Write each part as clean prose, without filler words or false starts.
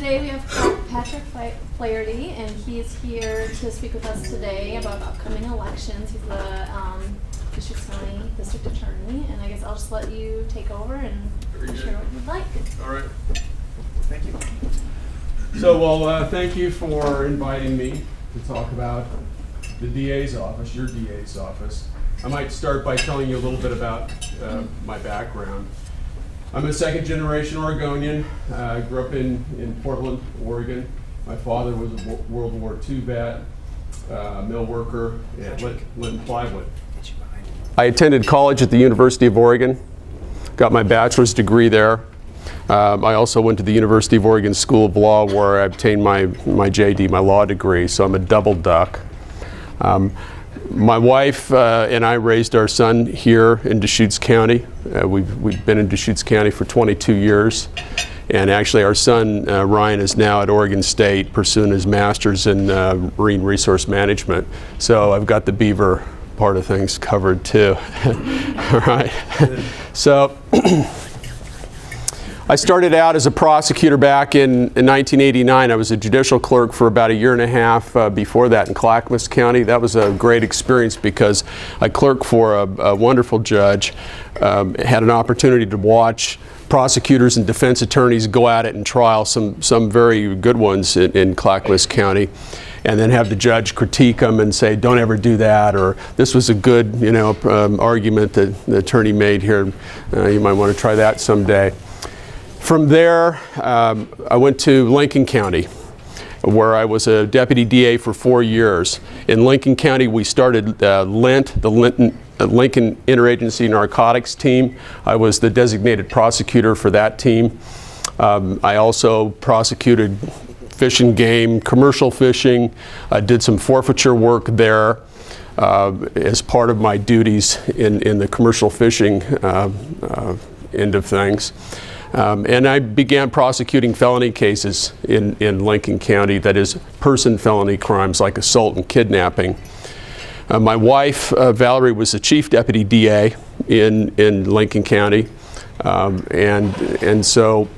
today we have Patrick Flaherty, and he's here to speak with us today about upcoming elections. He's the Deschutes County District Attorney, and I guess I'll just let you take over and share what you'd like. All right. Thank you. So, well, thank you for inviting me to talk about the DA's office, your DA's office. I might start by telling you a little bit about my background. I'm a second-generation Oregonian. I grew up in Portland, Oregon. My father was a World War II vet, mill worker at Linton Plywood. I attended college at the University of Oregon, got my bachelor's degree there. I also went to the University of Oregon School of Law, where I obtained my JD, my law degree, so I'm a double duck. My wife and I raised our son here in Deschutes County. We've been in Deschutes County for 22 years. And actually our son, Ryan, is now at Oregon State pursuing his master's in marine resource management. So I've got the beaver part of things covered too. All right. So I started out as a prosecutor back in 1989. I was a judicial clerk for about a year and a half before that in Clackamas County. That was a great experience because I clerked for a wonderful judge, had an opportunity to watch prosecutors and defense attorneys go at it in trial, some very good ones in Clackamas County, and then have the judge critique them and say, don't ever do that, or this was a good argument that the attorney made here. You might want to try that someday. From there, I went to Lincoln County, where I was a deputy DA for 4 years. In Lincoln County, we started LINT, the Lincoln Interagency Narcotics Team. I was the designated prosecutor for that team. I also prosecuted fish and game, commercial fishing. I did some forfeiture work there as part of my duties in the commercial fishing end of things. And I began prosecuting felony cases in Lincoln County, that is, person felony crimes like assault and kidnapping. My wife, Valerie, was the chief deputy DA in Lincoln County. And so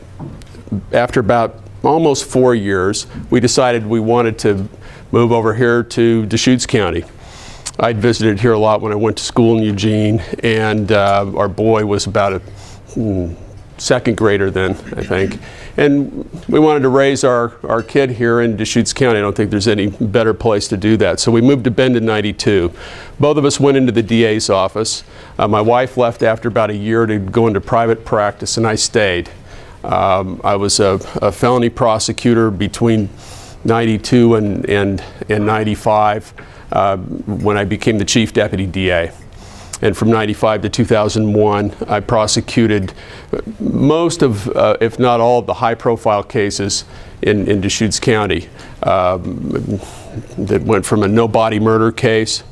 after about almost 4 years, we decided we wanted to move over here to Deschutes County. I'd visited here a lot when I went to school in Eugene, and our boy was about a second grader then, I think. And we wanted to raise our kid here in Deschutes County. I don't think there's any better place to do that. So we moved to Bend in '92. Both of us went into the DA's office. My wife left after about a year to go into private practice, and I stayed. I was a felony prosecutor between '92 and '95 when I became the chief deputy DA. And from '95 to 2001, I prosecuted most of, if not all, of the high-profile cases in Deschutes County that went from a no-body murder case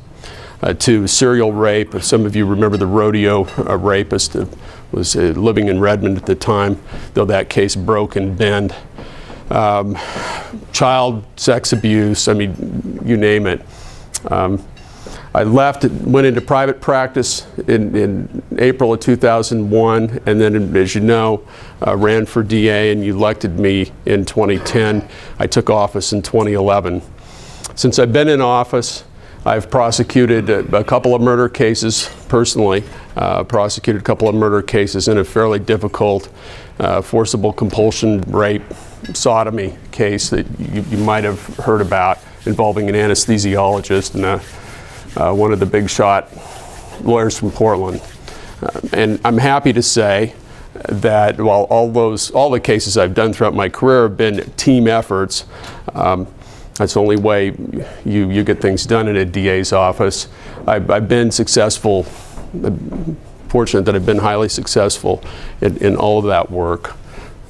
to serial rape. Some of you remember the rodeo rapist that was living in Redmond at the time, though that case broke in Bend. Child sex abuse, I mean, you name it. I left, went into private practice in April of 2001, and then, as you know, ran for DA, and you elected me in 2010. I took office in 2011. Since I've been in office, I've prosecuted a couple of murder cases personally, prosecuted a couple of murder cases in a fairly difficult forcible compulsion rape sodomy case that you might have heard about, involving an anesthesiologist and one of the big shot lawyers from Portland. And I'm happy to say that while all the cases I've done throughout my career have been team efforts, that's the only way you get things done in a DA's office. I've been successful, fortunate that I've been highly successful in all of that work.